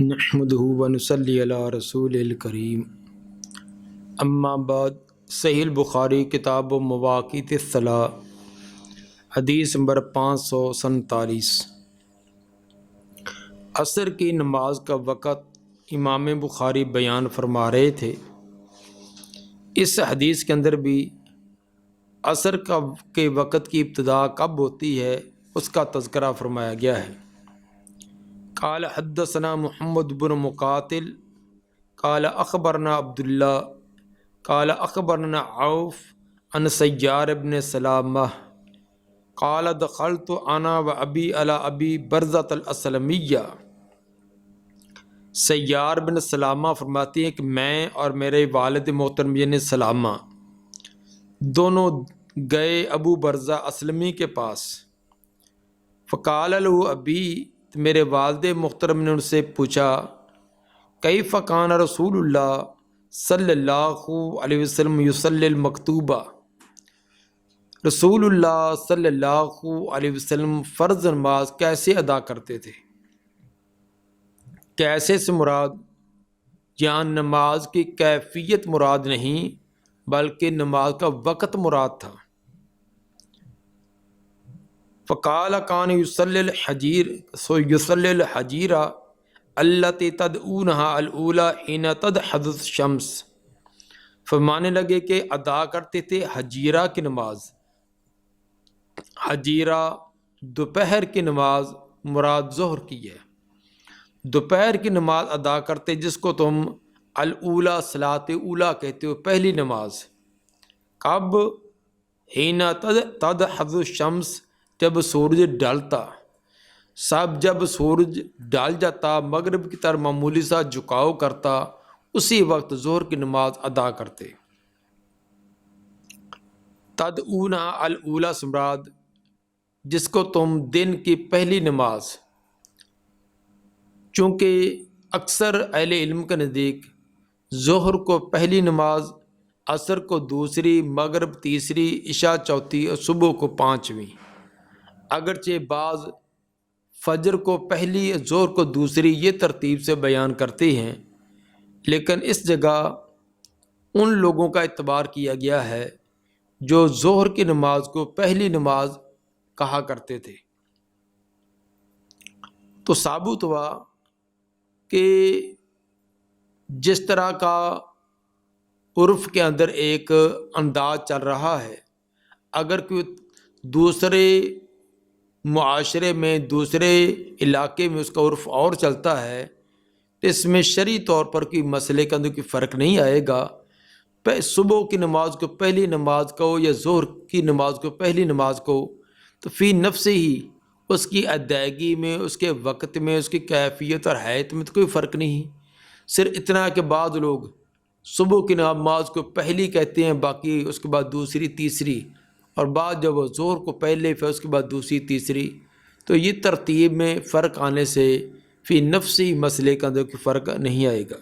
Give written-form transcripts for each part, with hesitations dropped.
نحمده ونصلی علی رسول الکریم اما بعد۔ صحیح البخاری کتاب و مواقیت الصلاۃ حدیث نمبر 547۔ عصر کی نماز کا وقت امام بخاری بیان فرما رہے تھے۔ اس حدیث کے اندر بھی عصر کے وقت کی ابتدا کب ہوتی ہے اس کا تذکرہ فرمایا گیا ہے۔ قال حدثنا محمد بن مقاتل قال اخبرنا عبداللہ قال اخبرنا عوف عن سیار بن سلامہ قال دخلت انا و ابی علی ابی برزۃ الاسلمیہ۔ سیار بن سلامہ فرماتی ہیں کہ میں اور میرے والد محترم یعنی سلامہ دونوں گئے ابو برزہ اسلمی کے پاس۔ فقال له ابی، میرے والد محترم نے ان سے پوچھا کیف کان رسول اللہ صلی اللہ علیہ وسلم یصلی المکتوبہ، رسول اللہ صلی اللہ علیہ وسلم فرض نماز کیسے ادا کرتے تھے؟ کیسے سے مراد یہاں نماز کی کیفیت مراد نہیں بلکہ نماز کا وقت مراد تھا۔ فقال کان یصلی الحجیرہ التی تدعونها الاولی حین تدحض الشمس، فرمانے لگے کہ ادا کرتے تھے حجیرہ کی نماز۔ حجیرہ دوپہر کی نماز مراد ظہر کی ہے۔ دوپہر کی نماز ادا کرتے جس کو تم الاولی صلاۃ اولی کہتے ہو، پہلی نماز۔ کب؟ حین تدحض الشمس، جب سورج ڈالتا۔ جب سورج ڈال جاتا، مغرب کی طرف معمولی سا جھکاؤ کرتا، اسی وقت ظہر کی نماز ادا کرتے۔ تدعون الاولی سمراد جس کو تم دن کی پہلی نماز، چونکہ اکثر اہل علم کے نزدیک ظہر کو پہلی نماز، عصر کو دوسری، مغرب تیسری، عشاء چوتھی اور صبح کو پانچویں۔ اگرچہ بعض فجر کو پہلی، ظہر کو دوسری، یہ ترتیب سے بیان کرتے ہیں، لیکن اس جگہ ان لوگوں کا اعتبار کیا گیا ہے جو ظہر کی نماز کو پہلی نماز کہا کرتے تھے۔ تو ثابت ہوا کہ جس طرح کا عرف کے اندر ایک انداز چل رہا ہے، اگر کوئی دوسرے معاشرے میں، دوسرے علاقے میں اس کا عرف اور چلتا ہے تو اس میں شرعی طور پر کوئی مسئلے کا اندر کوئی فرق نہیں آئے گا۔ صبح کی نماز کو پہلی نماز کہو یا ظہر کی نماز کو پہلی نماز کہو، تو فی نفس ہی اس کی ادائیگی میں، اس کے وقت میں، اس کی کیفیت اور حیت میں تو کوئی فرق نہیں۔ صرف اتنا کہ بعض لوگ صبح کی نماز کو پہلی کہتے ہیں، باقی اس کے بعد دوسری، تیسری، اور بعد جب وہ ظہر کو پہلے پھر اس کے بعد دوسری، تیسری، تو یہ ترتیب میں فرق آنے سے فی نفسی مسئلے کا اندر کوئی فرق نہیں آئے گا۔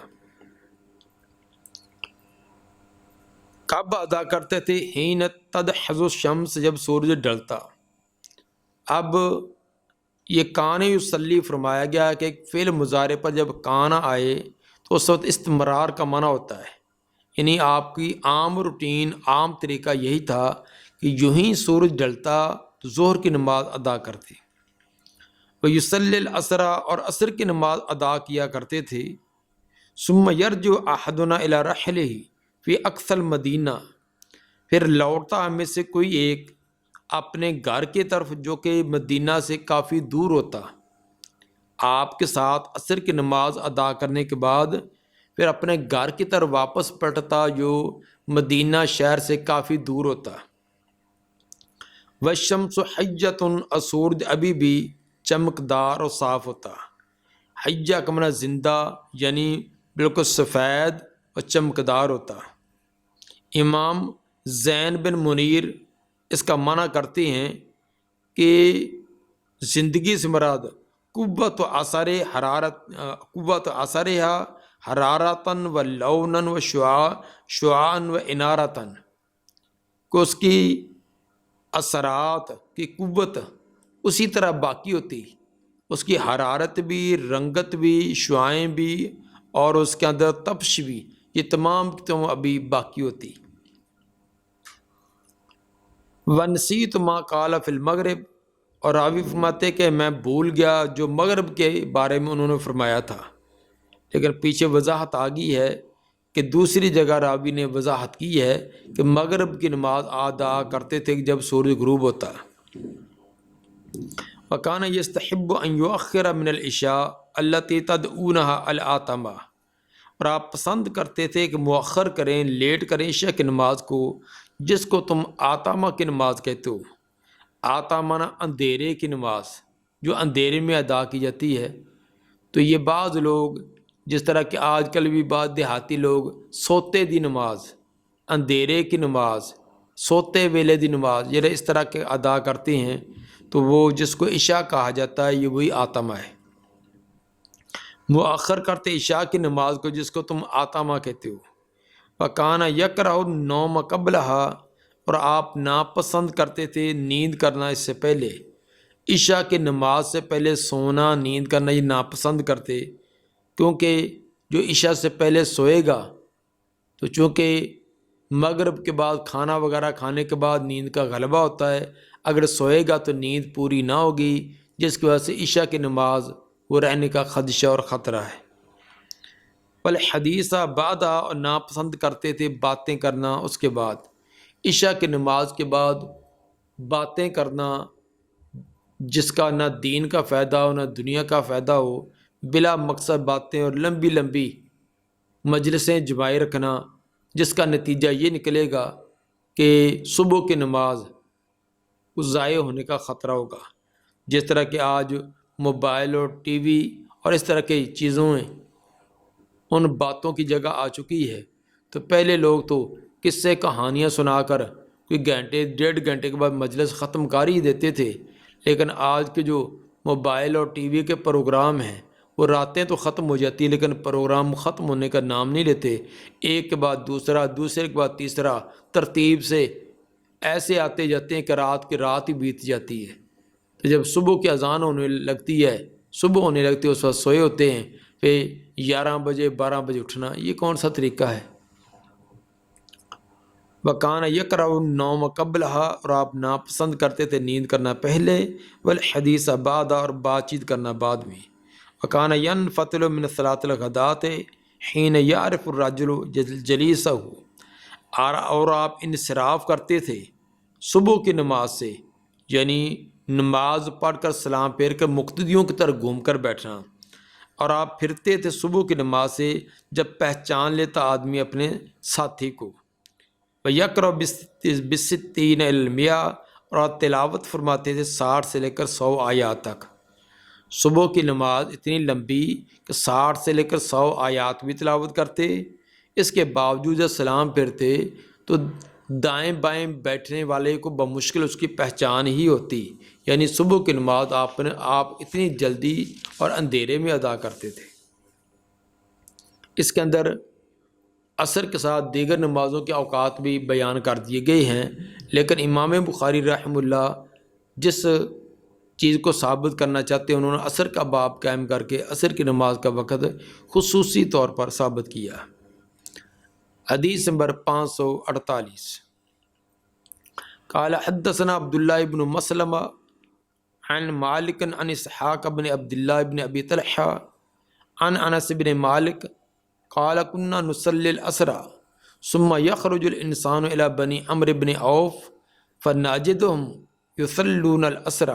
کب ادا کرتے تھے؟ حین تدحض الشمس، جب سورج ڈلتا۔ اب یہ کان یصلی فرمایا گیا کہ ایک فعل مضارع پر جب کانا آئے تو اس وقت استمرار کا معنی ہوتا ہے، یعنی آپ کی عام روٹین، عام طریقہ یہی تھا کہ یوں ہی سورج ڈلتا تو ظہر کی نماز ادا کرتے۔ ویصلی العصر، اور عصر کی نماز ادا کیا کرتے تھے۔ ثم یرجع احدنا الی رحلہ فی اقصی المدینہ، پھر لوٹتا ہم میں سے کوئی ایک اپنے گھر کی طرف جو کہ مدینہ سے کافی دور ہوتا۔ آپ کے ساتھ عصر کی نماز ادا کرنے کے بعد پھر اپنے گھر کی طرف واپس پلٹتا جو مدینہ شہر سے کافی دور ہوتا۔ والشمس حیۃ، اور سورج ابھی بھی چمکدار اور صاف ہوتا۔ حیہ کا معنی زندہ، یعنی بالکل سفید اور چمکدار ہوتا۔ امام زین بن منیر اس کا معنی کرتے ہیں کہ زندگی سے مراد قوت اثر حرارت، قوت اثرہا حرارتاً و لوناً و شعاعاً و انارتاً، کو اس کی اثرات کی قوت اسی طرح باقی ہوتی اس کی حرارت بھی، رنگت بھی، شعائیں بھی اور اس کے اندر تپش بھی، یہ تمام ابھی باقی ہوتی۔ ونسیت ما قال فی المغرب، اور راوی فرماتے کہ میں بھول گیا جو مغرب کے بارے میں انہوں نے فرمایا تھا، لیکن پیچھے وضاحت آ گئی ہے کہ دوسری جگہ راوی نے وضاحت کی ہے کہ مغرب کی نماز ادا کرتے تھے جب سورج غروب ہوتا۔ وَكَانَ يَسْتَحِبُّ أَن يُؤَخِّرَ مِنَ الْعِشَاءِ الَّتِي تَدْعُونَهَا الْعَتَمَةَ، اور آپ پسند کرتے تھے کہ مؤخر کریں، لیٹ کریں عشاء کی نماز کو جس کو تم آتمہ کی نماز کہتے ہو۔ آتمہ اندھیرے کی نماز جو اندھیرے میں ادا کی جاتی ہے۔ تو یہ بعض لوگ جس طرح کہ آج کل بھی بعض دیہاتی لوگ سوتے دی نماز، اندھیرے کی نماز، سوتے ویلے دی نماز یہ اس طرح کے ادا کرتے ہیں، تو وہ جس کو عشاء کہا جاتا ہے یہ وہی آتمہ ہے۔ مؤخر کرتے عشاء کی نماز کو جس کو تم آتمہ کہتے ہو۔ وَكَانَ يَكْرَهُ النَّوْمَ قَبْلَهَا، اور آپ ناپسند کرتے تھے نیند کرنا اس سے پہلے، عشاء کی نماز سے پہلے سونا، نیند کرنا یہ ناپسند کرتے، کیونکہ جو عشاء سے پہلے سوئے گا تو چونکہ مغرب کے بعد کھانا وغیرہ کھانے کے بعد نیند کا غلبہ ہوتا ہے، اگر سوئے گا تو نیند پوری نہ ہوگی، جس کی وجہ سے عشاء کی نماز وہ رہنے کا خدشہ اور خطرہ ہے۔ والحدیث بعد، اور ناپسند کرتے تھے باتیں کرنا اس کے بعد، عشاء کی نماز کے بعد باتیں کرنا جس کا نہ دین کا فائدہ ہو نہ دنیا کا فائدہ ہو، بلا مقصد باتیں اور لمبی لمبی مجلسیں جمائے رکھنا، جس کا نتیجہ یہ نکلے گا کہ صبح کی نماز ضائع ہونے کا خطرہ ہوگا۔ جس طرح کہ آج موبائل اور ٹی وی اور اس طرح کی چیزوں میں ان باتوں کی جگہ آ چکی ہے، تو پہلے لوگ تو قصے کہانیاں سنا کر کوئی گھنٹے 1.5 گھنٹے کے بعد مجلس ختم کر ہی دیتے تھے، لیکن آج کے جو موبائل اور ٹی وی کے پروگرام ہیں وہ راتیں تو ختم ہو جاتی ہیں لیکن پروگرام ختم ہونے کا نام نہیں لیتے، ایک کے بعد دوسرا، دوسرے کے بعد تیسرا، ترتیب سے ایسے آتے جاتے ہیں کہ رات کی رات ہی بیت جاتی ہے۔ تو جب صبح کی اذان ہونے لگتی ہے، صبح ہونے لگتی ہے، اس وقت سوئے ہوتے ہیں، پھر 11 بجے 12 بجے اٹھنا، یہ کون سا طریقہ ہے؟ وَكَانَ يَكْرَهُ النَّوْمَ قَبْلَهَا، اور آپ ناپسند کرتے تھے نیند کرنا پہلے، والحدیث بعد، اور بات چیت کرنا بعد میں۔ وَكَانَ يَنْفَطِلُ مِنْ صَلَاةِ الْغَدَاةِ حِينَ يَعْرِفُ الرَّجُلُ جَلِيسَهُ، اور آپ انصراف کرتے تھے صبح کی نماز سے، یعنی نماز پڑھ کر سلام پھیر کر مقتدیوں کی طرح گھوم کر بیٹھنا، اور آپ پھرتے تھے صبح کی نماز سے جب پہچان لیتا آدمی اپنے ساتھی کو۔ وَيَقْرَأُ بِالسِّتِّينَ إِلَى الْمِئَةِ، اور آپ تلاوت فرماتے تھے 60 سے لے کر 100 آیات تک۔ صبح کی نماز اتنی لمبی کہ 60 سے لے کر 100 آیات بھی تلاوت کرتے، اس کے باوجود جب سلام پھرتے تو دائیں بائیں بیٹھنے والے کو بمشکل اس کی پہچان ہی ہوتی، یعنی صبح کی نماز آپ اتنی جلدی اور اندھیرے میں ادا کرتے تھے۔ اس کے اندر عصر کے ساتھ دیگر نمازوں کے اوقات بھی بیان کر دیے گئے ہیں، لیکن امام بخاری رحمہ اللہ جس چیز کو ثابت کرنا چاہتے ہیں انہوں نے عصر کا باب قائم کر کے عصر کی نماز کا وقت خصوصی طور پر ثابت کیا۔ حدیث نمبر 548، قال حدثنا عبداللہ بن مسلمہ عن مالک عن اسحاق بن عبداللہ بن ابی طلحہ عن انس بن مالک قال كنا نصلي العصر ثم يخرج الانسان الى بني عمرو بن عوف فنجدهم يصلون العصر۔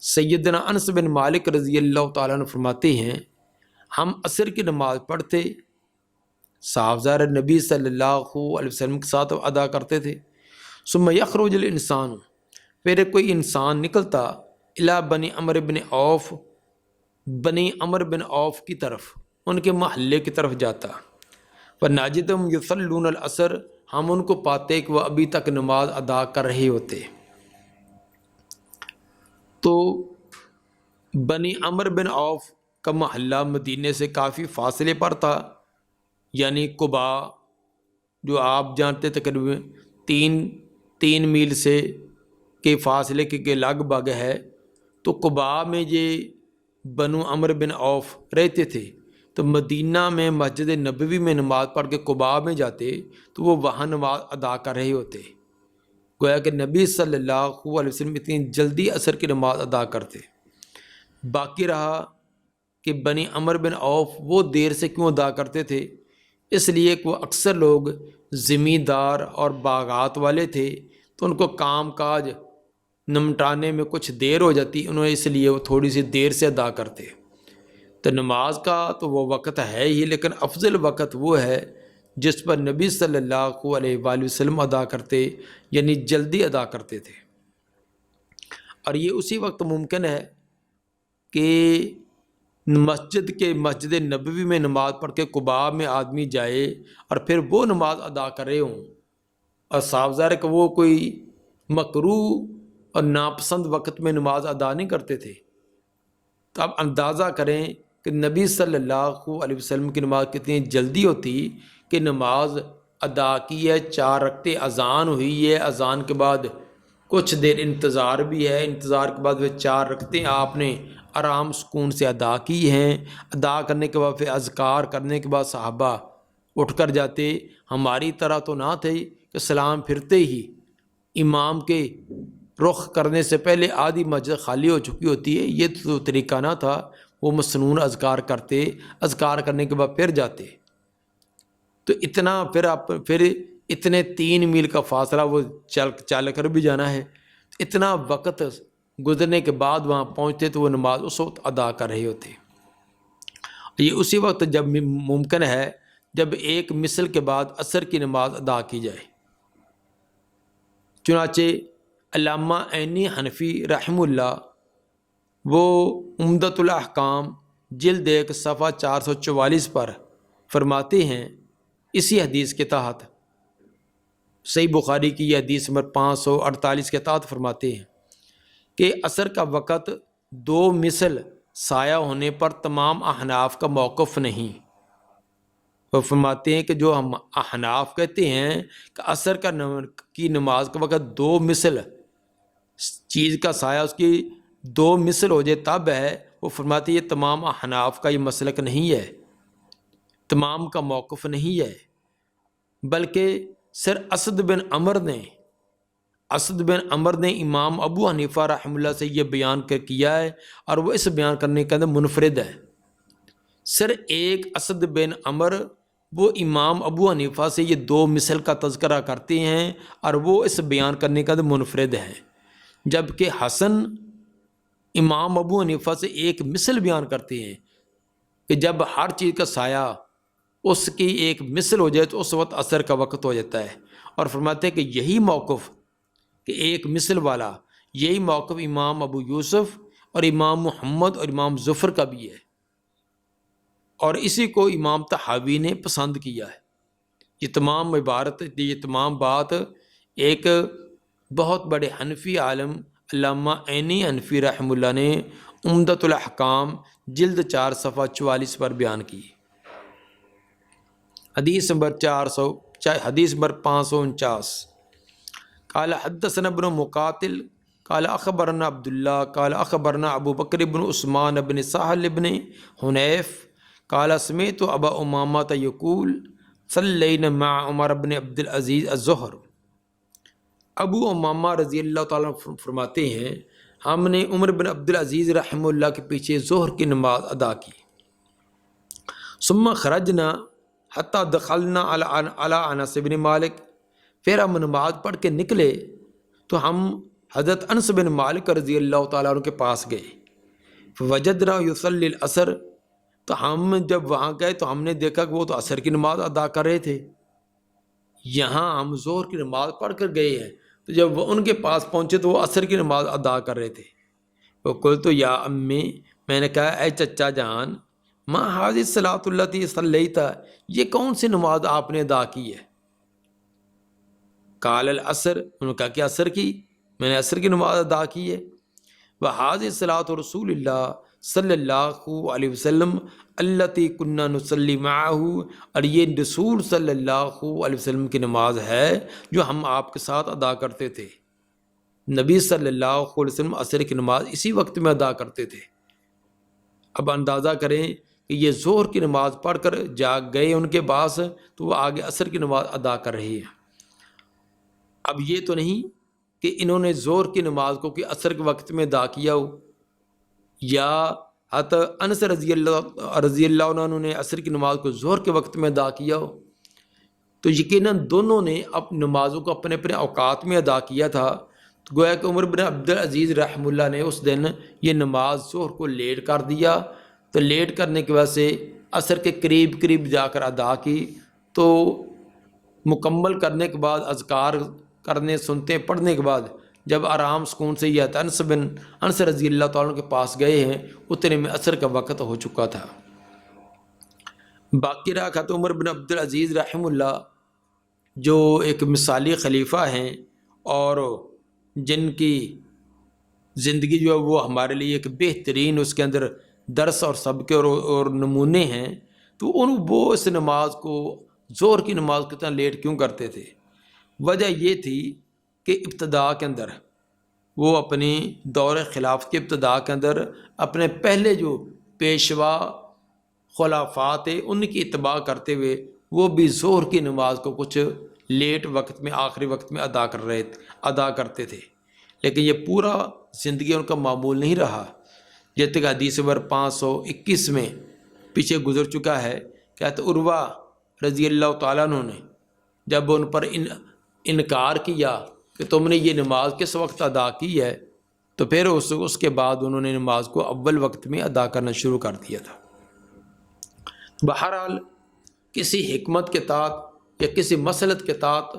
سیدنا انس بن مالک رضی اللہ تعالیٰ عنہ فرماتے ہیں ہم عصر کی نماز پڑھتے، صحابہ نبی صلی اللہ علیہ وسلم کے ساتھ ادا کرتے تھے، ثم یخرج الانسان، پھر کوئی انسان نکلتا، الی بنی عمرو بن عوف، بنی عمرو بن عوف کی طرف، ان کے محلے کی طرف جاتا، فنجدهم یصلون العصر، ہم ان کو پاتے کہ وہ ابھی تک نماز ادا کر رہے ہوتے۔ تو بنی عمرو بن عوف کا محلہ مدینے سے کافی فاصلے پر تھا، یعنی قبا جو آپ جانتے تقریباً 3 میل سے کے فاصلے کے لگ بھگ ہے، تو قباء میں یہ بنو عمر بن عوف رہتے تھے، تو مدینہ میں مسجد نبوی میں نماز پڑھ کے قباء میں جاتے تو وہ وہاں نماز ادا کر رہے ہوتے، گویا کہ نبی صلی اللہ علیہ وسلم اتنی جلدی عصر کی نماز ادا کرتے۔ باقی رہا کہ بنی عمر بن عوف وہ دیر سے کیوں ادا کرتے تھے، اس لیے کہ وہ اکثر لوگ زمیندار اور باغات والے تھے، تو ان کو کام کاج نمٹانے میں کچھ دیر ہو جاتی، انہوں نے اس لیے وہ تھوڑی سی دیر سے ادا کرتے۔ تو نماز کا تو وہ وقت ہے ہی، لیکن افضل وقت وہ ہے جس پر نبی صلی اللہ علیہ وآلہ وسلم ادا کرتے، یعنی جلدی ادا کرتے تھے۔ اور یہ اسی وقت ممکن ہے کہ مسجد نبوی میں نماز پڑھ کے قباء میں آدمی جائے اور پھر وہ نماز ادا کر رہے ہوں، اور صاف ظاہر ہے کہ وہ کوئی مکروہ اور ناپسند وقت میں نماز ادا نہیں کرتے تھے۔ تو اب اندازہ کریں کہ نبی صلی اللہ علیہ وسلم کی نماز کتنی جلدی ہوتی کہ نماز ادا کی ہے، 4 رکعتیں، اذان ہوئی ہے، اذان کے بعد کچھ دیر انتظار بھی ہے، انتظار کے بعد پھر 4 رکعتیں آپ نے آرام سکون سے ادا کی ہیں۔ ادا کرنے کے بعد پھر اذکار کرنے کے بعد صحابہ اٹھ کر جاتے، ہماری طرح تو نہ تھے کہ سلام پھرتے ہی امام کے رخ کرنے سے پہلے آدھی مسجد خالی ہو چکی ہوتی ہے، یہ تو طریقہ نہ تھا، وہ مسنون اذکار کرتے، اذکار کرنے کے بعد پھر جاتے۔ تو اتنا پھر اتنے 3 میل کا فاصلہ وہ چل کر بھی جانا ہے، اتنا وقت گزرنے کے بعد وہاں پہنچتے تو وہ نماز اس وقت ادا کر رہے ہوتے۔ یہ اسی وقت جب ممکن ہے جب ایک مثل کے بعد عصر کی نماز ادا کی جائے۔ چنانچہ علامہ عینی حنفی رحمہ اللہ وہ عمدۃ الاحکام جلد 1 صفحہ 444 پر فرماتے ہیں، اسی حدیث کے تحت، صحیح بخاری کی یہ حدیث نمبر 548 کے تحت فرماتے ہیں کہ عصر کا وقت 2 مثل سایہ ہونے پر تمام احناف کا موقف نہیں۔ وہ فرماتے ہیں کہ جو ہم احناف کہتے ہیں کہ عصر کی نماز کا وقت 2 مثل چیز کا سایہ اس کی 2 مثل ہو جائے تب ہے، وہ فرماتے ہیں یہ تمام احناف کا یہ مسلک نہیں ہے، تمام کا موقف نہیں ہے، بلکہ سر اسد بن عمر نے امام ابو حنیفہ رحمہ اللہ سے یہ بیان کیا ہے، اور وہ اس بیان کرنے کے اندر منفرد ہے۔ سر ایک اسد بن عمر وہ امام ابو حنیفہ سے یہ 2 مثل کا تذکرہ کرتے ہیں، اور وہ اس بیان کرنے کے اندر منفرد ہے، جبکہ حسن امام ابو حنیفہ سے 1 مثل بیان کرتے ہیں کہ جب ہر چیز کا سایہ اس کی 1 مثل ہو جائے تو اس وقت عصر کا وقت ہو جاتا ہے، اور فرماتے ہیں کہ یہی موقف کہ 1 مثل والا، یہی موقف امام ابو یوسف اور امام محمد اور امام ظفر کا بھی ہے، اور اسی کو امام طحاوی نے پسند کیا ہے۔ یہ تمام عبارت، یہ تمام بات ایک بہت بڑے حنفی عالم علامہ عینی حنفی رحمہ اللہ نے عمدۃ الاحکام جلد 4 صفحہ 44 پر بیان کی۔ حدیث نمبر 549، قال حدثنا ابن مقاتل قال اخبرنا عبداللہ قال اخبرنا ابو بکر بن عثمان بن سہل بن حنیف قال سمعت ابا امامہ یقول صلینا مع عمر بن عبد العزیز الظہر۔ ابو امامہ رضی اللہ تعالیٰ فرماتے ہیں ہم نے عمر بن عبد العزیز رحمہ اللہ کے پیچھے ظہر کی نماز ادا کی۔ ثم خرجنا حتی دخلنا علی انس بن مالک، پھر ہم نماز پڑھ کے نکلے تو ہم حضرت انس بن مالک رضی اللہ تعالیٰ عنہ کے پاس گئے۔ فوجدنا یصلی العصر، تو ہم جب وہاں گئے تو ہم نے دیکھا کہ وہ تو عصر کی نماز ادا کر رہے تھے، یہاں ہم ظہر کی نماز پڑھ کر گئے ہیں، تو جب وہ ان کے پاس پہنچے تو وہ عصر کی نماز ادا کر رہے تھے۔ وہ قلت یا امی، میں نے کہا اے چچا جان، ما هذه الصلاۃ التي صلیت، یہ کون سی نماز آپ نے ادا کی ہے؟ قال العصر، انہوں نے کہا کہ عصر کی، میں نے عصر کی نماز ادا کی ہے۔ وهذه صلاۃ رسول اللہ صلی اللہ علیہ وسلم التي كنا نصلی معه، اور یہ رسول صلی اللہ علیہ وسلم کی نماز ہے جو ہم آپ کے ساتھ ادا کرتے تھے۔ نبی صلی اللہ علیہ وسلم عصر کی نماز اسی وقت میں ادا کرتے تھے۔ اب اندازہ کریں کہ یہ ظہر کی نماز پڑھ کر جاگ گئے ان کے پاس، تو وہ آگے عصر کی نماز ادا کر رہی ہے۔ اب یہ تو نہیں کہ انہوں نے ظہر کی نماز کو کہ عصر کے وقت میں ادا کیا ہو، یا حضرت انس رضی اللہ عنہ نے عصر کی نماز کو ظہر کے وقت میں ادا کیا ہو، تو یقیناً دونوں نے اپنی نمازوں کو اپنے اپنے اوقات میں ادا کیا تھا۔ تو گویا کہ عمر بن عبدالعزیز رحمہ اللہ نے اس دن یہ نماز ظہر کو لیٹ کر دیا، تو لیٹ کرنے کی وجہ سے عصر کے قریب قریب جا کر ادا کی، تو مکمل کرنے کے بعد اذکار کرنے سنتے پڑھنے کے بعد جب آرام سکون سے یہ انس رضی اللہ تعالیٰ کے پاس گئے ہیں، اتنے میں عصر کا وقت ہو چکا تھا۔ باقی رہا خط عمر بن عبدالعزیز رحمہ اللہ جو ایک مثالی خلیفہ ہیں اور جن کی زندگی جو ہے وہ ہمارے لیے ایک بہترین اس کے اندر درس اور سبق اور نمونے ہیں، تو وہ اس نماز کو ظہر کی نماز کو اتنا لیٹ کیوں کرتے تھے؟ وجہ یہ تھی کہ ابتدا کے اندر وہ اپنی دور خلافت کے ابتدا کے اندر اپنے پہلے جو پیشوا خلافات تھے ان کی اتباع کرتے ہوئے وہ بھی ظہر کی نماز کو کچھ لیٹ وقت میں آخری وقت میں ادا کرتے تھے، لیکن یہ پورا زندگی ان کا معمول نہیں رہا۔ جیسے کہ حدیث نمبر 521 میں پیچھے گزر چکا ہے کہ حضرت عروہ رضی اللہ تعالیٰ عنہ نے جب ان پر انکار کیا کہ تم نے یہ نماز کس وقت ادا کی ہے، تو پھر اس کے بعد انہوں نے نماز کو اول وقت میں ادا کرنا شروع کر دیا تھا۔ بہرحال کسی حکمت کے تحت یا کسی مصلحت کے تحت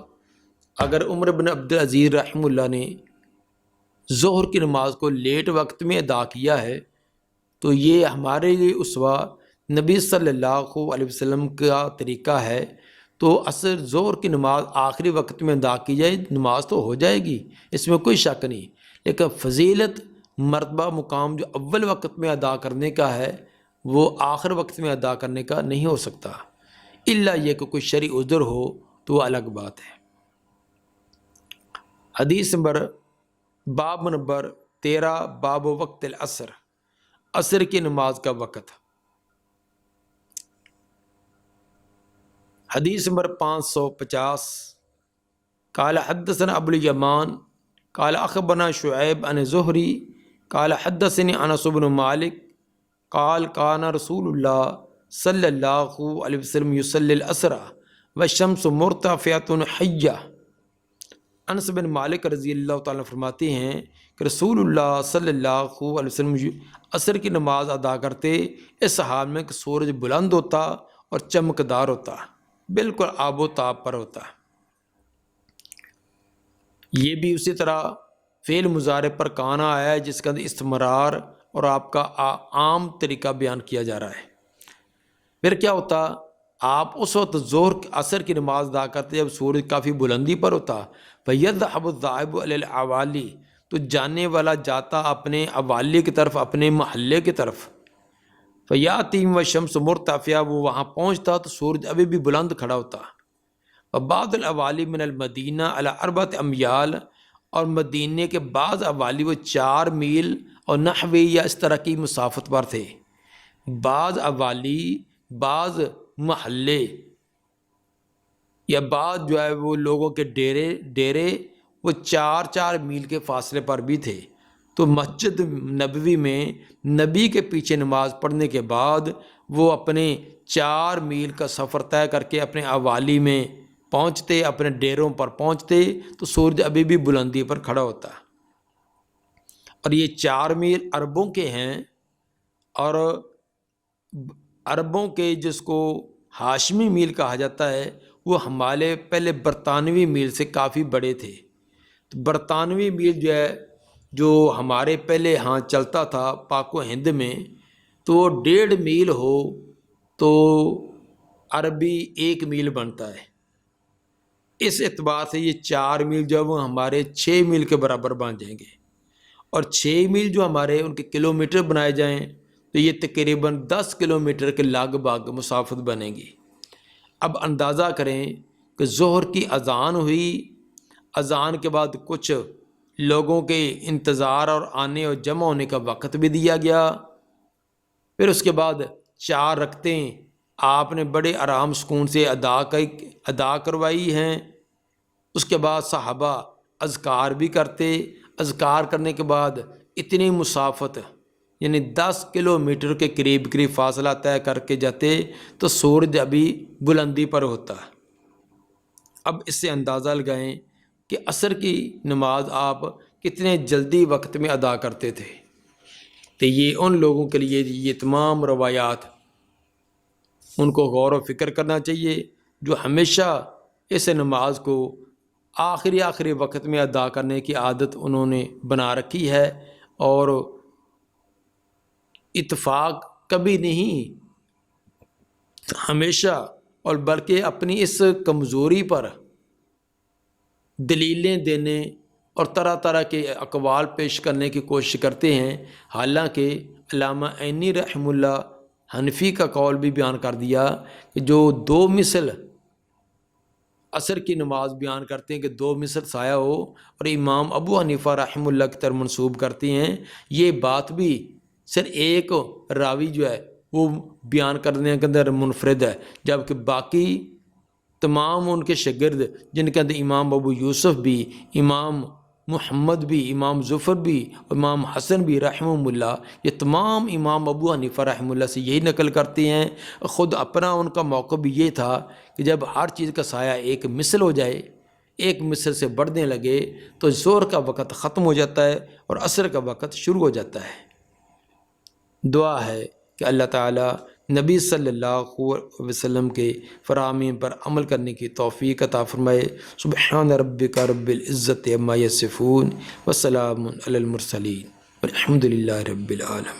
اگر عمر بن عبدالعزیز رحمہ اللہ نے ظہر کی نماز کو لیٹ وقت میں ادا کیا ہے، تو یہ ہمارے لیے اسوہ نبی صلی اللہ علیہ وسلم کا طریقہ ہے۔ تو عصر ظہر کی نماز آخری وقت میں ادا کی جائے، نماز تو ہو جائے گی، اس میں کوئی شک نہیں، لیکن فضیلت مرتبہ مقام جو اول وقت میں ادا کرنے کا ہے وہ آخر وقت میں ادا کرنے کا نہیں ہو سکتا، الا یہ کہ کوئی شرعی عذر ہو تو وہ الگ بات ہے۔ حدیث باب نمبر 13 باب وقت العصر، عصر کی نماز کا وقت۔ حدیث نمبر 550 قال حدثنا ابو الیمان قال اخبرنا شعیب عن زہری قال حدثني انس بن مالک قال کان رسول اللہ صلی اللہ علیہ وسلم یصلی العصر والشمس مرتفعۃ حیہ۔ انس بن مالک رضی اللہ تعالیٰ فرماتے ہیں کہ رسول اللہ صلی اللہ علیہ وسلم عصر کی نماز ادا کرتے اس حال میں کہ سورج بلند ہوتا اور چمکدار ہوتا، بالکل آب و تاب پر ہوتا۔ یہ بھی اسی طرح فعل مضارع پر کانا آیا ہے جس کا استمرار اور آپ کا عام طریقہ بیان کیا جا رہا ہے۔ پھر کیا ہوتا، آپ اس وقت عصر کی نماز ادا کرتے جب سورج کافی بلندی پر ہوتا، فَيَذْهَبُ الذَّاهِبُ إِلَى الْأَوَالِ، تو جانے والا جاتا اپنے اوالی کی طرف، اپنے محلے کی طرف، فَيَأْتِي وَالشَّمْسُ مُرْتَفِعَةٌ، وہ وہاں پہنچتا تو سورج ابھی بھی بلند کھڑا ہوتا۔ وَبَعْضُ الْأَوَالِ مِنَ الْمَدِينَةِ عَلَى 4 أَمْيَالٍ، اور مدینے کے بعض اوالی وہ 4 میل اور نحوی یا اس طرح کی مسافت پر تھے۔ بعض اوالی، بعض محلے یا بعض جو ہے وہ لوگوں کے ڈیرے وہ 4 میل کے فاصلے پر بھی تھے۔ تو مسجد نبوی میں نبی کے پیچھے نماز پڑھنے کے بعد وہ اپنے 4 میل کا سفر طے کر کے اپنے اوالی میں پہنچتے، اپنے ڈیروں پر پہنچتے تو سورج ابھی بھی بلندی پر کھڑا ہوتا۔ اور یہ 4 میل عربوں کے ہیں، اور عربوں کے جس کو ہاشمی میل کہا جاتا ہے وہ ہمارے پہلے برطانوی میل سے کافی بڑے تھے۔ تو برطانوی میل جو ہے جو ہمارے پہلے ہاں چلتا تھا پاک و ہند میں، تو 1.5 میل ہو تو عربی 1 میل بنتا ہے۔ اس اعتبار سے یہ 4 میل جو ہے وہ ہمارے 6 میل کے برابر بن جائیں گے، اور 6 میل جو ہمارے ان کے کلومیٹر بنائے جائیں تو یہ تقریباً 10 کلومیٹر کے لاگ باگ مسافت بنے گی۔ اب اندازہ کریں کہ ظہر کی اذان ہوئی، اذان کے بعد کچھ لوگوں کے انتظار اور آنے اور جمع ہونے کا وقت بھی دیا گیا۔ پھر اس کے بعد 4 رکعتیں آپ نے بڑے آرام سکون سے ادا کروائی ہیں۔ اس کے بعد صحابہ اذکار بھی کرتے، اذکار کرنے کے بعد اتنی مسافت یعنی 10 کلومیٹر کے قریب فاصلہ طے کر کے جاتے تو سورج ابھی بلندی پر ہوتا ہے۔ اب اس سے اندازہ لگائیں کہ عصر کی نماز آپ کتنے جلدی وقت میں ادا کرتے تھے۔ تو یہ ان لوگوں کے لیے یہ تمام روایات ان کو غور و فکر کرنا چاہیے جو ہمیشہ اس نماز کو آخری وقت میں ادا کرنے کی عادت انہوں نے بنا رکھی ہے، اور اتفاق کبھی نہیں، ہمیشہ، اور بلکہ اپنی اس کمزوری پر دلیلیں دینے اور طرح طرح کے اقوال پیش کرنے کی کوشش کرتے ہیں۔ حالانکہ علامہ عینی رحمہ اللہ حنفی کا قول بھی بیان کر دیا کہ جو 2 مثل عصر کی نماز بیان کرتے ہیں کہ 2 مثل سایہ ہو، اور امام ابو حنیفہ رحمہ اللہ کی طرف منسوب کرتے ہیں، یہ بات بھی صرف ایک راوی جو ہے وہ بیان کرنے کے اندر منفرد ہے، جبکہ باقی تمام ان کے شاگرد جن کے اندر امام ابو یوسف بھی، امام محمد بھی، امام ظفر بھی، امام حسن بھی رحمہ اللہ، یہ تمام امام ابو حنیفہ رحمہ اللہ سے یہی نقل کرتے ہیں۔ خود اپنا ان کا موقع بھی یہ تھا کہ جب ہر چیز کا سایہ ایک مثل ہو جائے، ایک مثل سے بڑھنے لگے تو ظہر کا وقت ختم ہو جاتا ہے اور عصر کا وقت شروع ہو جاتا ہے۔ دعا ہے کہ اللہ تعالیٰ نبی صلی اللہ علیہ وسلم کے فرامین پر عمل کرنے کی توفیق عطا فرمائے۔ سبحان ربک رب العزت عما یصفون وسلام علی المرسلین والحمد للہ رب العالمین۔